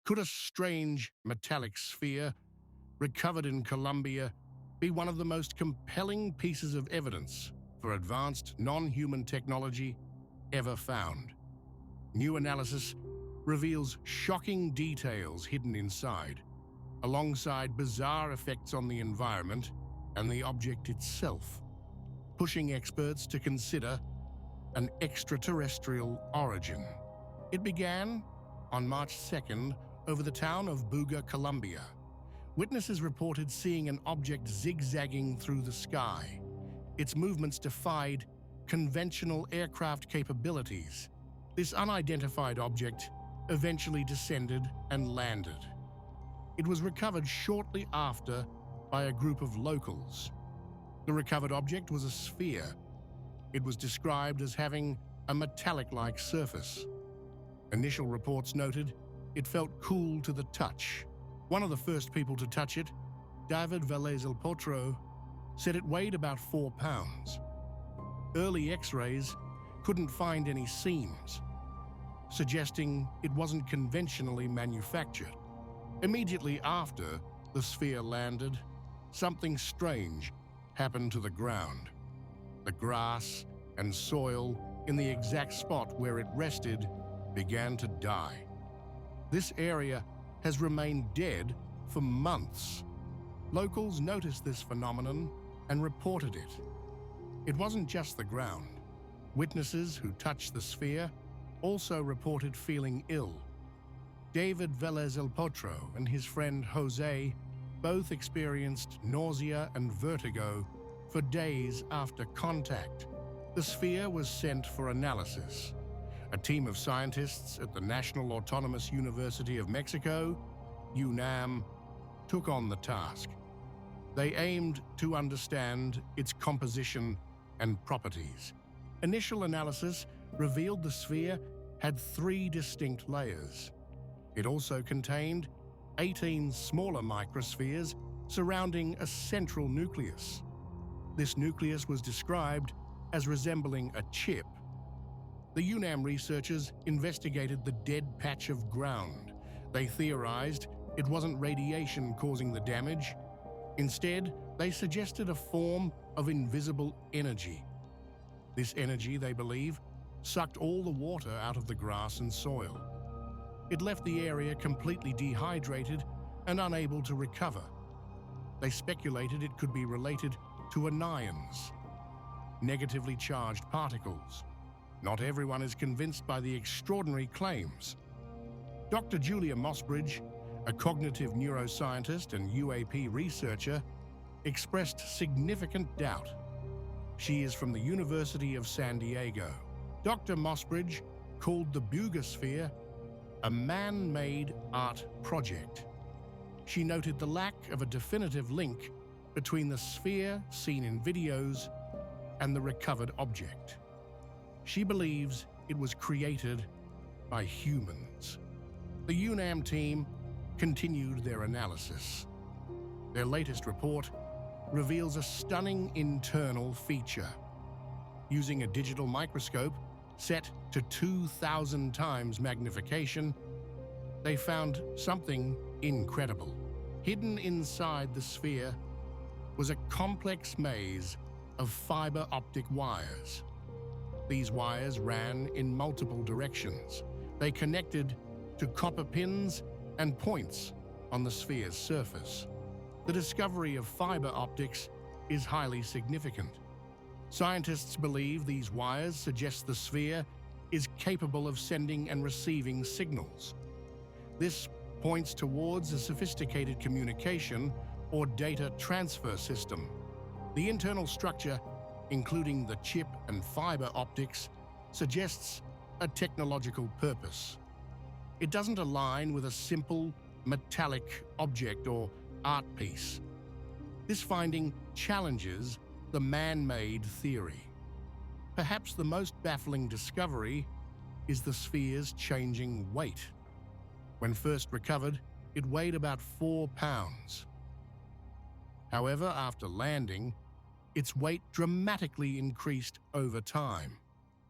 Could a strange metallic sphere recovered in Colombia be one of the most compelling pieces of evidence for advanced non-human technology ever found? New analysis reveals shocking details hidden inside, alongside bizarre effects on the environment and the object itself, pushing experts to consider an extraterrestrial origin. It began on March 2nd over the town of Buga, Colombia. Witnesses reported seeing an object zigzagging through the sky. Its movements defied conventional aircraft capabilities. This unidentified object eventually descended and landed. It was recovered shortly after by a group of locals. The recovered object was a sphere. It was described as having a metallic-like surface. Initial reports noted it felt cool to the touch. One of the first people to touch it, David Velez El Potro, said it weighed about 4 pounds. Early X-rays couldn't find any seams, suggesting it wasn't conventionally manufactured. Immediately after the sphere landed, something strange happened to the ground. The grass and soil in the exact spot where it rested began to die. This area has remained dead for months. Locals noticed this phenomenon and reported it. It wasn't just the ground. Witnesses who touched the sphere also reported feeling ill. David Velez El Potro and his friend Jose both experienced nausea and vertigo for days after contact. The sphere was sent for analysis. A team of scientists at the National Autonomous University of Mexico, UNAM, took on the task. They aimed to understand its composition and properties. Initial analysis revealed the sphere had 3 distinct layers. It also contained 18 smaller microspheres surrounding a central nucleus. This nucleus was described as resembling a chip. The UNAM researchers investigated the dead patch of ground. They theorized it wasn't radiation causing the damage. Instead, they suggested a form of invisible energy. This energy, they believe, sucked all the water out of the grass and soil. It left the area completely dehydrated and unable to recover. They speculated it could be related to anions, negatively charged particles. Not everyone is convinced by the extraordinary claims. Dr. Julia Mossbridge, a cognitive neuroscientist and UAP researcher, expressed significant doubt. She is from the University of San Diego. Dr. Mossbridge called the Buga Sphere a man-made art project. She noted the lack of a definitive link between the sphere seen in videos and the recovered object. She believes it was created by humans. The UNAM team continued their analysis. Their latest report reveals a stunning internal feature. Using a digital microscope set to 2,000 times magnification, they found something incredible. Hidden inside the sphere was a complex maze of fiber optic wires. These wires ran in multiple directions. They connected to copper pins and points on the sphere's surface. The discovery of fiber optics is highly significant. Scientists believe these wires suggest the sphere is capable of sending and receiving signals. This points towards a sophisticated communication or data transfer system. The internal structure, including the chip and fiber optics, suggests a technological purpose. It doesn't align with a simple metallic object or art piece. This finding challenges the man-made theory. Perhaps the most baffling discovery is the sphere's changing weight. When first recovered, it weighed about 4 pounds. However, after landing, its weight dramatically increased over time.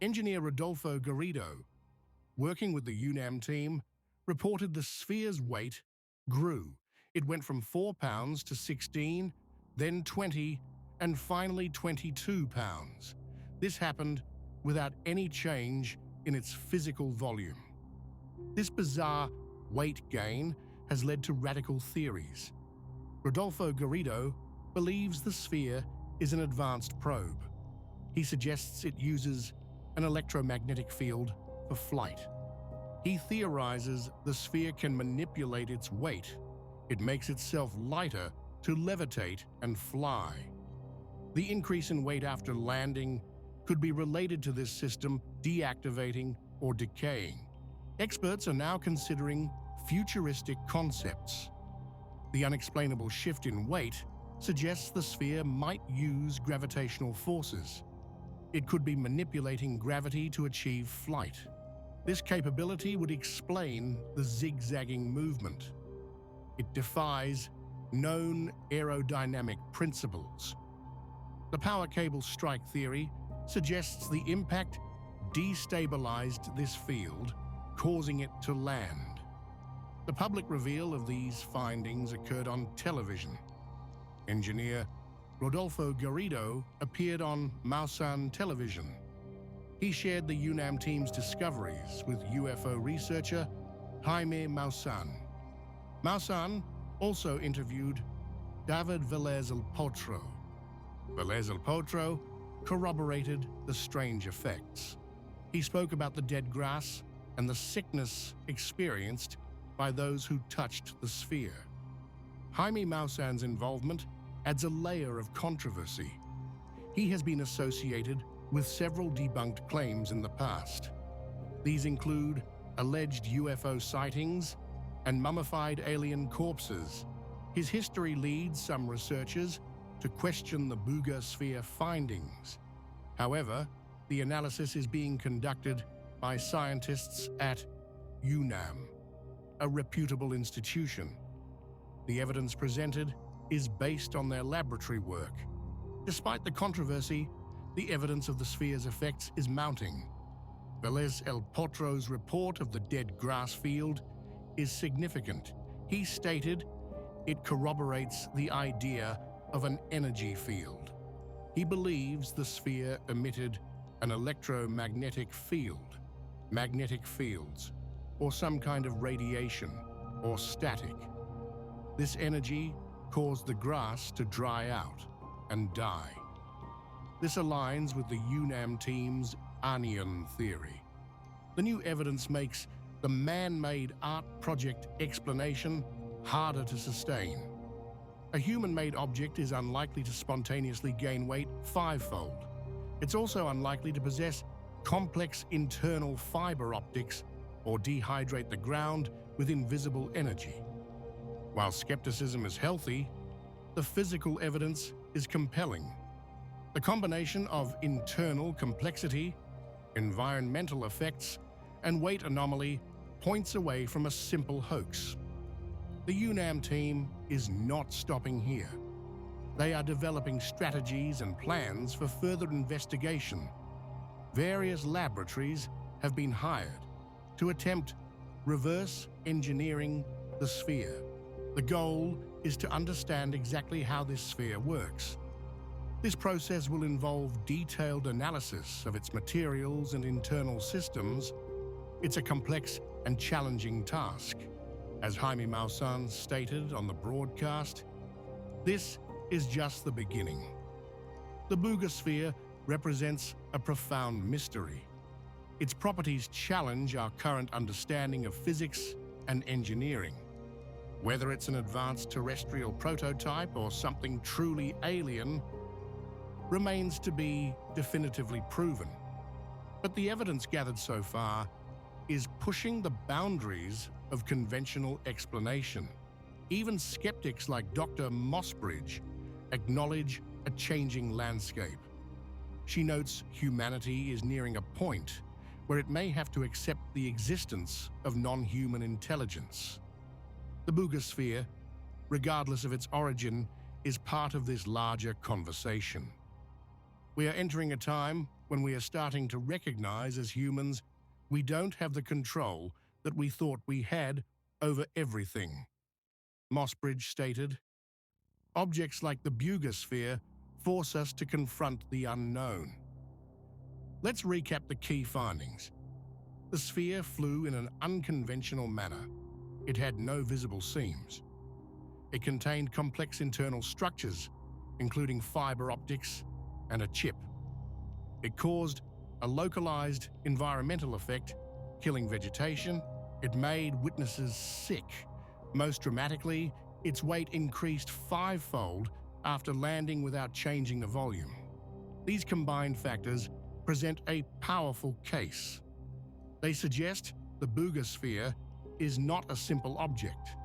Engineer Rodolfo Garrido, working with the UNAM team, reported the sphere's weight grew. It went from 4 pounds to 16, then 20, and finally 22 pounds. This happened without any change in its physical volume. This bizarre weight gain has led to radical theories. Rodolfo Garrido believes the sphere is an advanced probe. He suggests it uses an electromagnetic field for flight. He theorizes the sphere can manipulate its weight. It makes itself lighter to levitate and fly. The increase in weight after landing could be related to this system deactivating or decaying. Experts are now considering futuristic concepts. The unexplainable shift in weight suggests the sphere might use gravitational forces. It could be manipulating gravity to achieve flight. This capability would explain the zigzagging movement. It defies known aerodynamic principles. The power cable strike theory suggests the impact destabilized this field, causing it to land. The public reveal of these findings occurred on television. Engineer Rodolfo Garrido appeared on Maussan television. He shared the UNAM team's discoveries with UFO researcher Jaime Maussan. Maussan also interviewed David Velez El Potro. Velez El Potro corroborated the strange effects. He spoke about the dead grass and the sickness experienced by those who touched the sphere. Jaime Maussan's involvement adds a layer of controversy. He has been associated with several debunked claims in the past. These include alleged UFO sightings and mummified alien corpses. His history leads some researchers to question the Buga Sphere findings. However, the analysis is being conducted by scientists at UNAM, a reputable institution. The evidence presented is based on their laboratory work. Despite the controversy, the evidence of the sphere's effects is mounting. Velez El Potro's report of the dead grass field is significant. He stated it corroborates the idea of an energy field. He believes the sphere emitted an electromagnetic field, magnetic fields, or some kind of radiation or static. This energy caused the grass to dry out and die. This aligns with the UNAM team's onion theory. The new evidence makes the man-made art project explanation harder to sustain. A human-made object is unlikely to spontaneously gain weight fivefold. It's also unlikely to possess complex internal fiber optics or dehydrate the ground with invisible energy. While skepticism is healthy, the physical evidence is compelling. The combination of internal complexity, environmental effects, and weight anomaly points away from a simple hoax. The UNAM team is not stopping here. They are developing strategies and plans for further investigation. Various laboratories have been hired to attempt reverse engineering the sphere. The goal is to understand exactly how this sphere works. This process will involve detailed analysis of its materials and internal systems. It's a complex and challenging task. As Jaime Maussan stated on the broadcast, this is just the beginning. The Buga Sphere represents a profound mystery. Its properties challenge our current understanding of physics and engineering. Whether it's an advanced terrestrial prototype or something truly alien remains to be definitively proven. But the evidence gathered so far is pushing the boundaries of conventional explanation. Even skeptics like Dr. Mossbridge acknowledge a changing landscape. She notes humanity is nearing a point where it may have to accept the existence of non-human intelligence. The Buga Sphere, regardless of its origin, is part of this larger conversation. We are entering a time when we are starting to recognize as humans we don't have the control that we thought we had over everything. Mossbridge stated, "Objects like the Buga Sphere force us to confront the unknown." Let's recap the key findings. The sphere flew in an unconventional manner. It had no visible seams. It contained complex internal structures, including fiber optics and a chip. It caused a localized environmental effect, killing vegetation. It made witnesses sick. Most dramatically, its weight increased fivefold after landing without changing the volume. These combined factors present a powerful case. They suggest the Buga Sphere is not a simple object.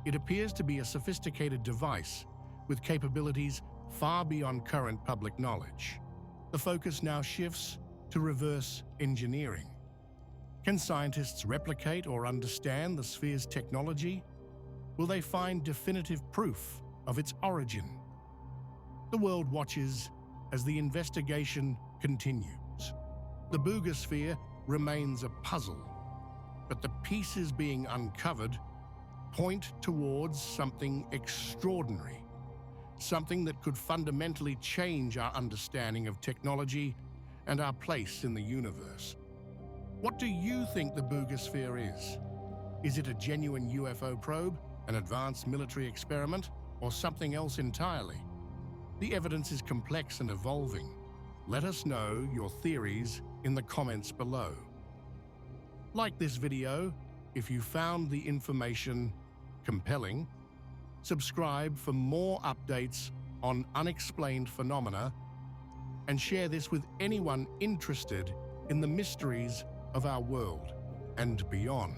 It appears to be a sophisticated device with capabilities far beyond current public knowledge. The focus now shifts to reverse engineering. Can scientists replicate or understand the sphere's technology? Will they find definitive proof of its origin? The world watches as the investigation continues. The Buga Sphere remains a puzzle, but the pieces being uncovered point towards something extraordinary, something that could fundamentally change our understanding of technology and our place in the universe. What do you think the Buga Sphere is? Is it a genuine UFO probe, an advanced military experiment, or something else entirely? The evidence is complex and evolving. Let us know your theories in the comments below. Like this video if you found the information compelling. Subscribe for more updates on unexplained phenomena, and share this with anyone interested in the mysteries of our world and beyond.